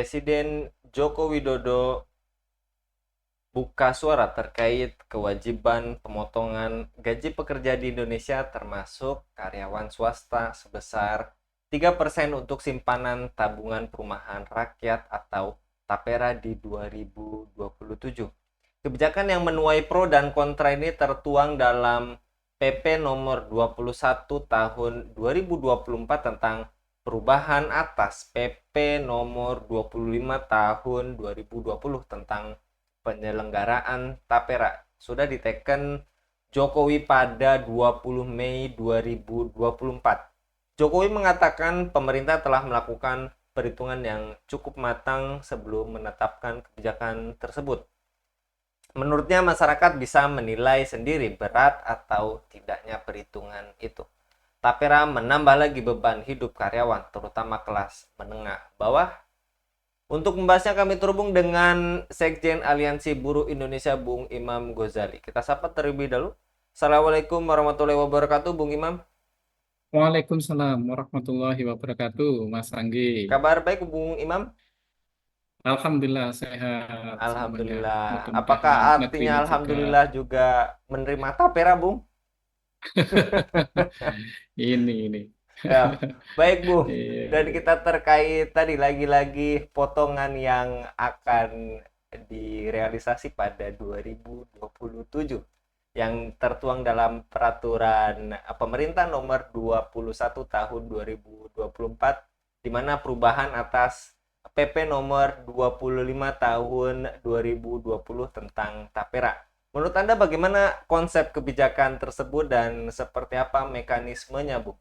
Presiden Joko Widodo buka suara terkait kewajiban pemotongan gaji pekerja di Indonesia termasuk karyawan swasta sebesar 3% untuk simpanan tabungan perumahan rakyat atau Tapera di 2027. Kebijakan yang menuai pro dan kontra ini tertuang dalam PP nomor 21 tahun 2024 tentang perubahan atas PP nomor 25 tahun 2020 tentang penyelenggaraan Tapera. Sudah diteken Jokowi pada 20 Mei 2024. Jokowi mengatakan pemerintah telah melakukan perhitungan yang cukup matang sebelum menetapkan kebijakan tersebut. Menurutnya masyarakat bisa menilai sendiri berat atau tidaknya perhitungan itu. Tapera menambah lagi beban hidup karyawan, terutama kelas menengah bawah. Untuk membahasnya kami terhubung dengan Sekjen Aliansi Buruh Indonesia Bung Imam Ghazali. Kita sapa terlebih dahulu. Assalamualaikum warahmatullahi wabarakatuh Bung Imam. Waalaikumsalam warahmatullahi wabarakatuh, Mas Anggi. Kabar baik Bung Imam? Alhamdulillah sehat semuanya. Alhamdulillah. Mudah-mudahan Apakah negeri artinya ini juga. Alhamdulillah juga menerima Tapera Bung? Ini. Ya, baik Bu. Iya, Dan iya. kita terkait tadi lagi-lagi potongan yang akan direalisasi pada 2027 yang tertuang dalam peraturan pemerintah nomor 21 tahun 2024 di mana perubahan atas PP nomor 25 tahun 2020 tentang Tapera. Menurut Anda bagaimana konsep kebijakan tersebut dan seperti apa mekanismenya, Bu?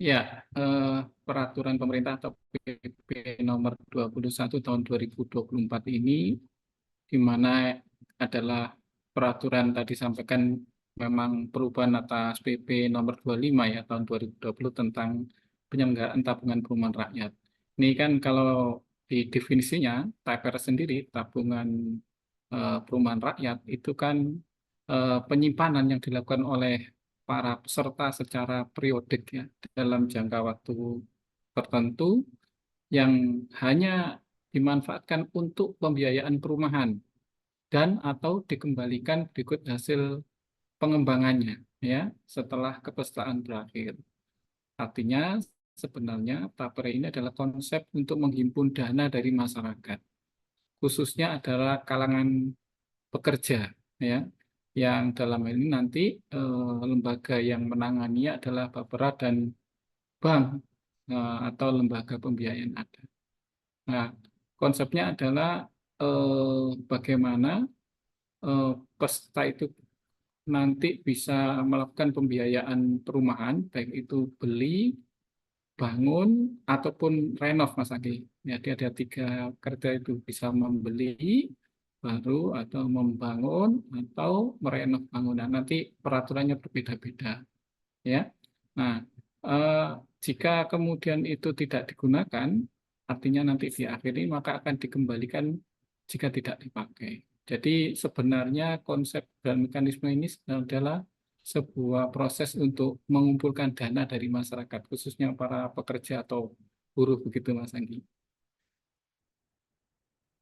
Ya, eh, peraturan pemerintah atau PP nomor 21 tahun 2024 ini, di mana adalah peraturan tadi sampaikan memang perubahan atas PP nomor 25 ya tahun 2020 tentang penyelenggaraan tabungan perumahan rakyat. Ini kan kalau di definisinya TPR sendiri tabungan perumahan rakyat itu kan penyimpanan yang dilakukan oleh para peserta secara periodik ya dalam jangka waktu tertentu yang hanya dimanfaatkan untuk pembiayaan perumahan dan atau dikembalikan berikut hasil pengembangannya ya setelah kepesertaan berakhir. Artinya sebenarnya tapera ini adalah konsep untuk menghimpun dana dari masyarakat, khususnya adalah kalangan pekerja ya, yang dalam hal ini nanti lembaga yang menangani adalah Bapera dan bank atau lembaga pembiayaan ada. Nah, konsepnya adalah bagaimana eh, peserta itu nanti bisa melakukan pembiayaan perumahan, baik itu beli, bangun, ataupun renov, Mas Agi. Jadi ada tiga kriteria itu, bisa membeli baru, atau membangun, atau merenov bangunan. Nanti peraturannya berbeda-beda, ya. Nah, eh, jika kemudian itu tidak digunakan, artinya nanti diakhiri, maka akan dikembalikan jika tidak dipakai. Jadi sebenarnya konsep dan mekanisme ini adalah sebuah proses untuk mengumpulkan dana dari masyarakat, khususnya para pekerja atau buruh begitu, Mas Anggi.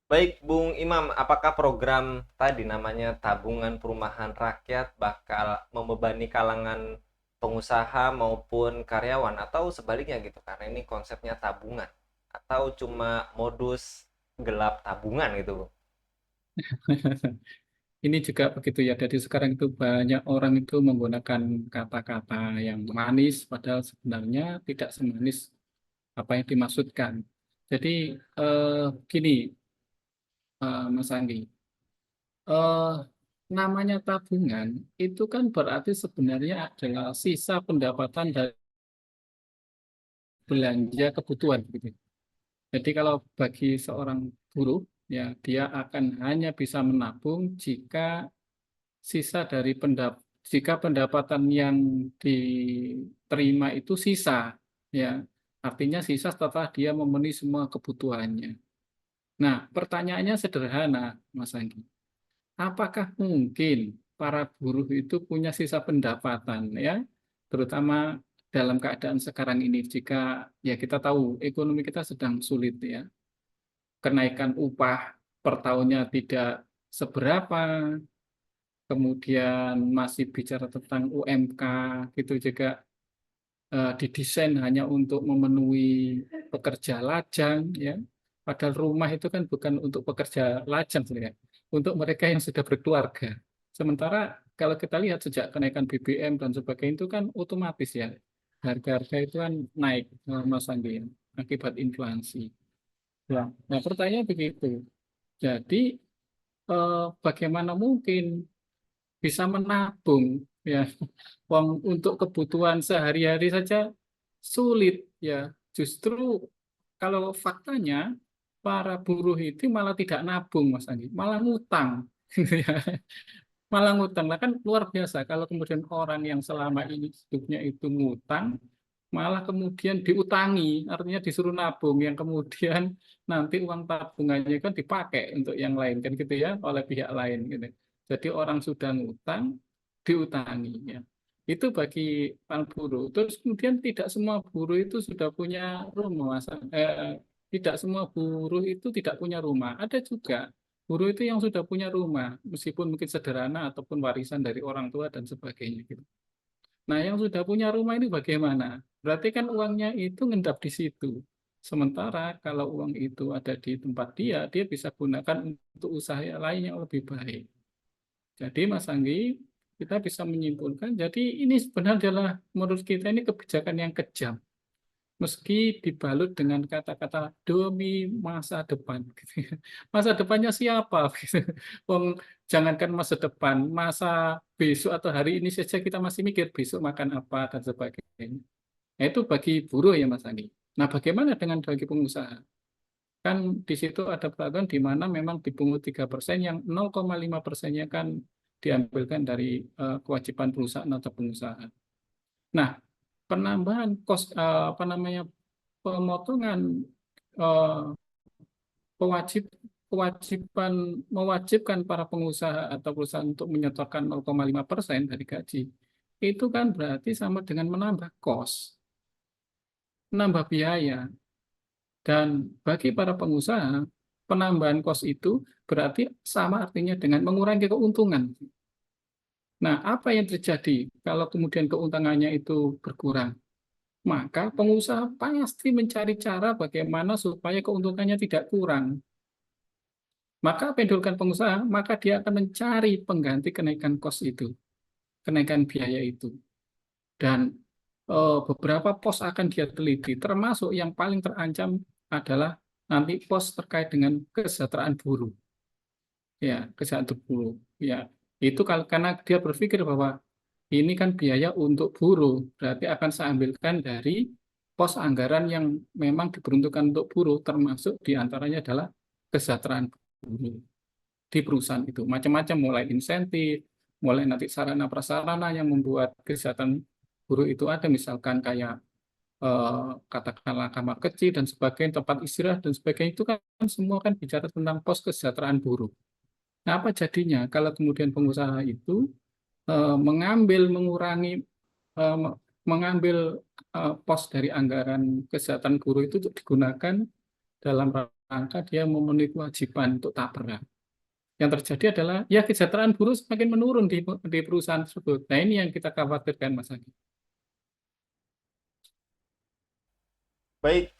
Baik, Bung Imam, apakah program tadi namanya tabungan perumahan rakyat bakal membebani kalangan pengusaha maupun karyawan atau sebaliknya gitu? Karena ini konsepnya tabungan atau cuma modus gelap tabungan gitu, Bung? Ini juga begitu ya. Jadi sekarang itu banyak orang itu menggunakan kata-kata yang manis, padahal sebenarnya tidak semanis apa yang dimaksudkan. Jadi eh, gini, Mas Anggi, eh, namanya tabungan itu kan berarti sebenarnya adalah sisa pendapatan dari belanja kebutuhan gitu. Jadi kalau bagi seorang buruh ya dia akan hanya bisa menabung jika sisa dari jika pendapatan yang diterima itu sisa ya. Artinya sisa setelah dia memenuhi semua kebutuhannya. Nah, pertanyaannya sederhana, Mas Anggi. Apakah mungkin para buruh itu punya sisa pendapatan ya, terutama dalam keadaan sekarang ini jika ya kita tahu ekonomi kita sedang sulit ya, kenaikan upah per tahunnya tidak seberapa, kemudian masih bicara tentang UMK gitu juga didesain hanya untuk memenuhi pekerja lajang ya. Padahal rumah itu kan bukan untuk pekerja lajang sebenarnya, untuk mereka yang sudah berkeluarga. Sementara kalau kita lihat sejak kenaikan BBM dan sebagainya itu kan otomatis ya harga-harga itu kan naik, Mas Andi, ya, akibat inflasi. Ya. Nah, pertanyaan begitu. Jadi bagaimana mungkin bisa menabung ya uang untuk kebutuhan sehari-hari saja sulit ya. Justru kalau faktanya para buruh itu malah tidak nabung, Mas Andi, malah ngutang. Ya. Malah ngutang lah kan luar biasa kalau kemudian orang yang selama ini hidupnya itu ngutang malah kemudian diutangi, artinya disuruh nabung yang kemudian nanti uang tabungannya kan dipakai untuk yang lain kan gitu ya oleh pihak lain gitu. Jadi orang sudah ngutang diutangi ya. Itu bagi para buruh. Terus kemudian tidak semua buruh itu sudah punya rumah, Mas. Tidak semua buruh itu tidak punya rumah. Ada juga buruh itu yang sudah punya rumah, meskipun mungkin sederhana ataupun warisan dari orang tua dan sebagainya gitu. Nah, yang sudah punya rumah ini bagaimana? Berarti kan uangnya itu ngendap di situ. Sementara kalau uang itu ada di tempat dia, dia bisa gunakan untuk usaha lain yang lebih baik. Jadi, Mas Anggi, kita bisa menyimpulkan, jadi ini sebenarnya adalah menurut kita ini kebijakan yang kejam. Meski dibalut dengan kata-kata demi masa depan. Masa depannya siapa? Wong, jangankan masa depan, masa besok atau hari ini saja kita masih mikir besok makan apa dan sebagainya. Nah, itu bagi buruh ya Mas Andi. Nah, bagaimana dengan bagi pengusaha? Kan di situ ada peraturan di mana memang dipungut 3%, yang 0,5%-nya kan diambilkan dari kewajiban perusahaan atau pengusaha. Nah, penambahan kos apa namanya pemotongan eh, pewajib kewajiban mewajibkan para pengusaha atau perusahaan untuk menyetorkan 0,5% dari gaji itu kan berarti sama dengan menambah kos, menambah biaya, dan bagi para pengusaha penambahan kos itu berarti sama artinya dengan mengurangi keuntungan. Nah, apa yang terjadi kalau kemudian keuntungannya itu berkurang? Maka pengusaha pasti mencari cara bagaimana supaya keuntungannya tidak kurang. Maka apa yang dilakukan pengusaha? Maka dia akan mencari pengganti kenaikan kos itu, kenaikan biaya itu. Dan beberapa pos akan dia teliti, termasuk yang paling terancam adalah nanti pos terkait dengan kesejahteraan buruh. Ya, kesejahteraan buruh. Ya, itu kalau karena dia berpikir bahwa ini kan biaya untuk buruh, berarti akan saya ambilkan dari pos anggaran yang memang diperuntukkan untuk buruh, termasuk diantaranya adalah kesejahteraan buruh di perusahaan itu. Macam-macam, mulai insentif, mulai nanti sarana prasarana yang membuat kesejahteraan buruh itu ada, misalkan kayak katakanlah kamar kecil dan sebagainya, tempat istirahat dan sebagainya, itu kan semua kan bicara tentang pos kesejahteraan buruh. Nah, apa jadinya kalau kemudian pengusaha itu mengurangi eh, mengambil pos dari anggaran kesehatan guru itu untuk digunakan dalam rangka dia memenuhi kewajiban untuk tapera. Yang terjadi adalah ya kesejahteraan buruh semakin menurun di perusahaan tersebut. Nah, ini yang kita khawatirkan, Mas Agi. Baik,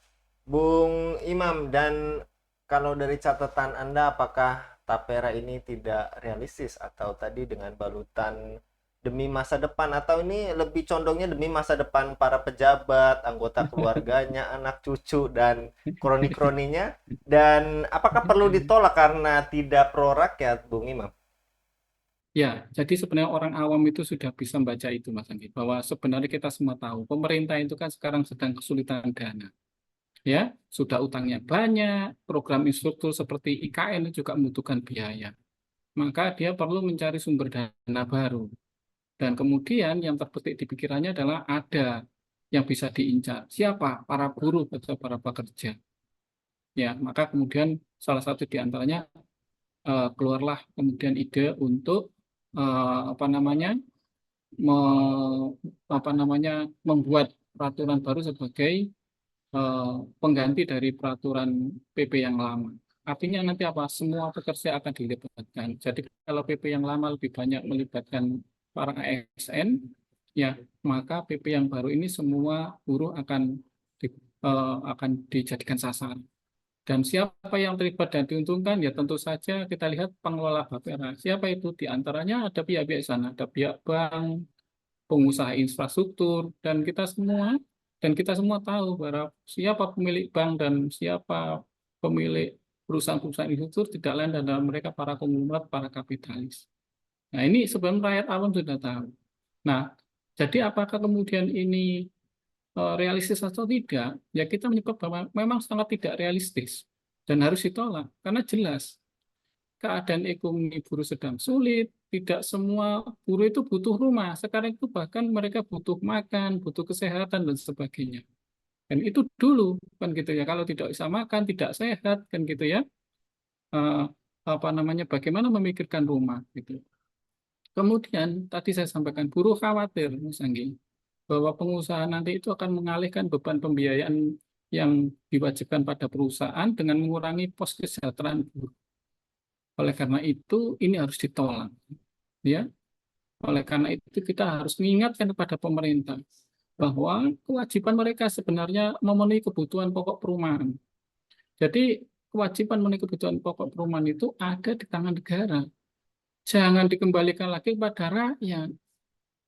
Bung Imam, dan kalau dari catatan Anda, apakah tapera ini tidak realistis atau tadi dengan balutan demi masa depan, atau ini lebih condongnya demi masa depan para pejabat, anggota keluarganya, anak cucu, dan kroni-kroninya? Dan apakah perlu ditolak karena tidak pro rakyat, Bung Imam? Ya, jadi sebenarnya orang awam itu sudah bisa membaca itu, Mas Agi, bahwa sebenarnya kita semua tahu pemerintah itu kan sekarang sedang kesulitan dana. Ya, sudah utangnya banyak, program instruktur seperti IKN juga membutuhkan biaya. Maka dia perlu mencari sumber dana baru. Dan kemudian yang terbetik di pikirannya adalah ada yang bisa diincar. Siapa? Para buruh atau para pekerja. Ya, maka kemudian salah satu di antaranya keluarlah kemudian ide untuk apa namanya me- apa namanya membuat peraturan baru sebagai pengganti dari peraturan PP yang lama. Artinya nanti apa? Semua pekerja akan dilibatkan. Jadi kalau PP yang lama lebih banyak melibatkan para ASN, ya maka PP yang baru ini semua buruh akan dijadikan sasaran. Dan siapa yang terlibat dan diuntungkan? Ya tentu saja kita lihat pengelola Bapera. Siapa itu? Di antaranya ada pihak-pihak sana, ada pihak bank, pengusaha infrastruktur, dan kita semua tahu bahwa siapa pemilik bank dan siapa pemilik perusahaan-perusahaan infrastruktur tidak lain adalah mereka para konglomerat, para kapitalis. Nah, ini sebenarnya rakyat awam sudah tahu. Nah, jadi apakah kemudian ini realistis atau tidak? Ya kita menyebut bahwa memang sangat tidak realistis dan harus ditolak karena jelas keadaan ekonomi buruh sedang sulit, tidak semua buruh itu butuh rumah. Sekarang itu bahkan mereka butuh makan, butuh kesehatan dan sebagainya. Dan itu dulu kan gitu ya. Kalau tidak bisa makan, tidak sehat kan gitu ya. Eh, apa namanya? Bagaimana memikirkan rumah gitu. Kemudian tadi saya sampaikan buruh khawatir, Mas Anggi, bahwa pengusaha nanti itu akan mengalihkan beban pembiayaan yang diwajibkan pada perusahaan dengan mengurangi pos kesejahteraan buruh. Oleh karena itu, ini harus ditolak. Ya, oleh karena itu kita harus mengingatkan kepada pemerintah bahwa kewajiban mereka sebenarnya memenuhi kebutuhan pokok perumahan. Jadi kewajiban memenuhi kebutuhan pokok perumahan itu ada di tangan negara. Jangan dikembalikan lagi kepada rakyat.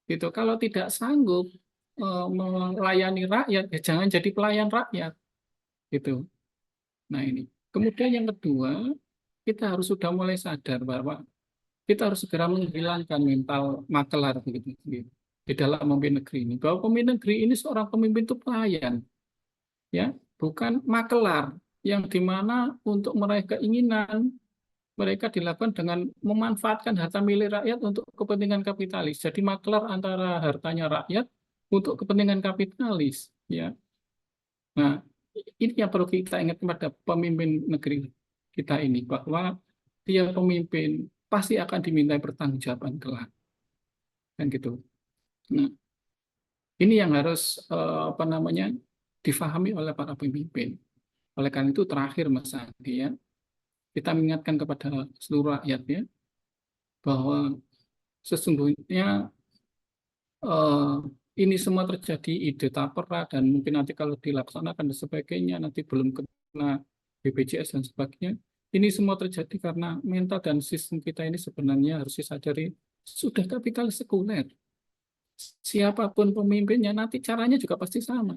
Gitu. Kalau tidak sanggup melayani rakyat, ya jangan jadi pelayan rakyat. Gitu. Nah ini. Kemudian yang kedua, kita harus sudah mulai sadar bahwa kita harus segera menghilangkan mental makelar begitu, di dalam memimpin negeri ini. Bahwa pemimpin negeri ini seorang pemimpin itu pelayan, ya, bukan makelar yang dimana untuk meraih keinginan mereka dilakukan dengan memanfaatkan harta milik rakyat untuk kepentingan kapitalis. Jadi makelar antara hartanya rakyat untuk kepentingan kapitalis, ya. Nah, ini yang perlu kita ingat kepada pemimpin negeri kita ini bahwa dia pemimpin pasti akan diminta pertanggungjawaban kelak, kan gitu. Nah, ini yang harus apa namanya difahami oleh para pemimpin. Oleh karena itu terakhir Mas Adi ya, kita mengingatkan kepada seluruh rakyat ya bahwa sesungguhnya eh, ini semua terjadi ide tapera dan mungkin nanti kalau dilaksanakan dan sebagainya nanti belum kena BPJS dan sebagainya. Ini semua terjadi karena mental dan sistem kita ini sebenarnya harus disadari sudah kapitalis sekuler. Siapapun pemimpinnya nanti caranya juga pasti sama.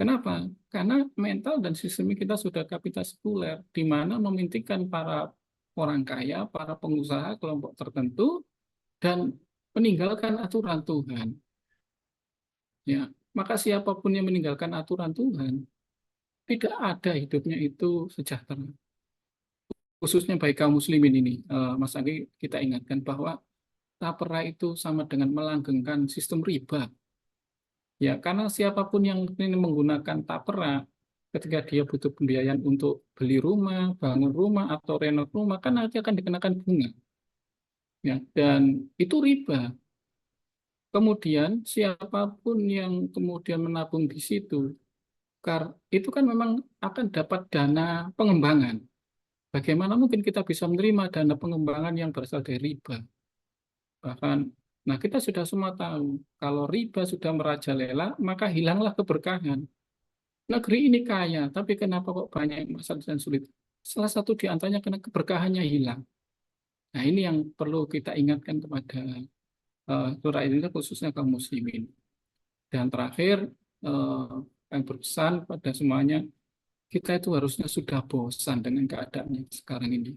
Kenapa? Karena mental dan sistem kita sudah kapital sekuler, di mana mementingkan para orang kaya, para pengusaha, kelompok tertentu, dan meninggalkan aturan Tuhan. Ya, maka siapapun yang meninggalkan aturan Tuhan, tidak ada hidupnya itu sejahtera. Khususnya bagi kaum muslimin ini, Mas Andi, kita ingatkan bahwa tapera itu sama dengan melanggengkan sistem riba. Ya, karena siapapun yang ini menggunakan tapera ketika dia butuh pembiayaan untuk beli rumah, bangun rumah atau renov rumah, kan nanti akan dikenakan bunga. Ya, dan itu riba. Kemudian siapapun yang kemudian menabung di situ, itu kan memang akan dapat dana pengembangan. Bagaimana mungkin kita bisa menerima dana pengembangan yang berasal dari riba? Bahkan, nah kita sudah semua tahu, kalau riba sudah merajalela, maka hilanglah keberkahan. Negeri ini kaya, tapi kenapa kok banyak masalah dan sulit? Salah satu di antaranya karena keberkahannya hilang. Nah ini yang perlu kita ingatkan kepada rakyat Indonesia, khususnya kaum muslimin. Dan terakhir, yang berpesan pada semuanya, kita itu harusnya sudah bosan dengan keadaan yang sekarang ini.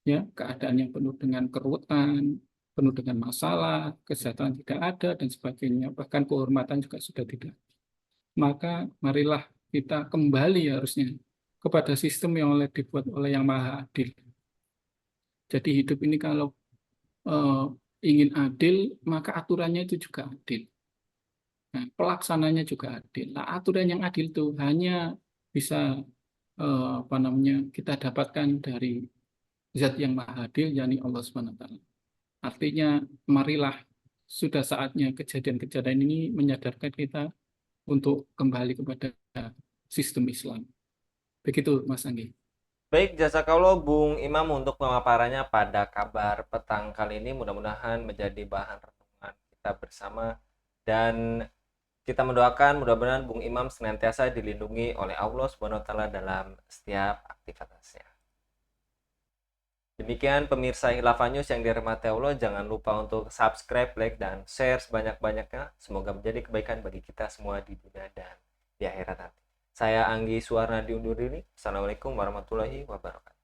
Ya, keadaan yang penuh dengan keruwetan, penuh dengan masalah, kesejahteraan tidak ada, dan sebagainya. Bahkan kehormatan juga sudah tidak. Maka marilah kita kembali harusnya kepada sistem yang dibuat oleh Yang Maha Adil. Jadi hidup ini kalau eh, ingin adil, maka aturannya itu juga adil. Nah, pelaksananya juga adil. Nah, aturan yang adil itu hanya bisa apa namanya kita dapatkan dari Zat yang Maha Adil, yakni Allah SWT. Artinya, marilah sudah saatnya kejadian-kejadian ini menyadarkan kita untuk kembali kepada sistem Islam. Begitu, Mas Anggi. Baik, jazakallah Bung Imam untuk pemaparannya pada kabar petang kali ini. Mudah-mudahan menjadi bahan renungan kita bersama dan kita mendoakan mudah-mudahan Bung Imam senantiasa dilindungi oleh Allah Subhanahu wa taala dalam setiap aktivitasnya. Demikian pemirsa Hilafah News yang dirahmati Allah, jangan lupa untuk subscribe, like, dan share sebanyak-banyaknya. Semoga menjadi kebaikan bagi kita semua di dunia dan di akhirat nanti. Saya Anggi Suwarna diundur diri. Assalamualaikum warahmatullahi wabarakatuh.